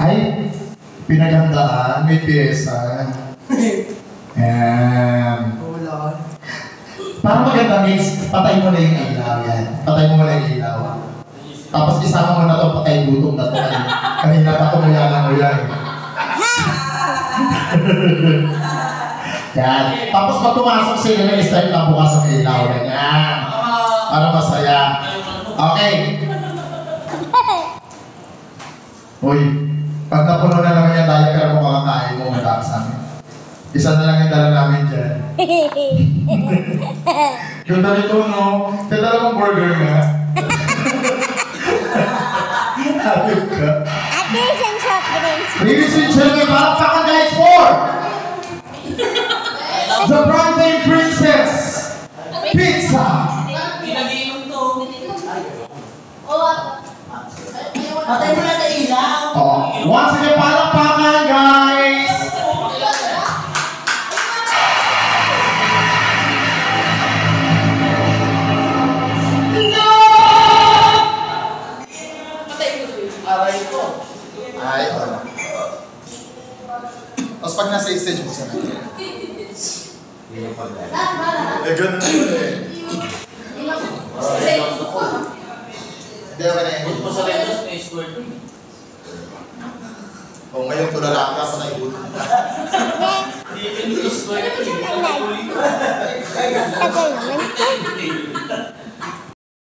Ay, pinaghandaan, may pyesa. Ayan. Para maganda guys, patay mo na yung ilaw yan. Patay mo na yung ilaw. Tapos isama mo na ito, patay gutom na ito. Kanina pa tumula ng ulan. Yan. Tapos pag pumasok sila na start lang bukas ang ilaw. Ganyan. Para masaya. Okay. Uy, pag napuno na naman yan tayo, pero kung makakain mo, matapos namin. Isa na lang yung dala namin dyan. Yung dalito, no? Kaya dala mong burger nga. Habib ka. Ladies and gentlemen, palakpakan guys for the Brandon Princess Pizza! Patay mo na sa ilaw. Once again, palakpakan guys! Ay, ano. Tapos pag nasa stage mo sa natin. Ganun na yun eh. Hindi ako na yun. Huwag mo sa retos, may square doon. O ngayon, tulala ka pa na ibuto. Hindi, may square doon.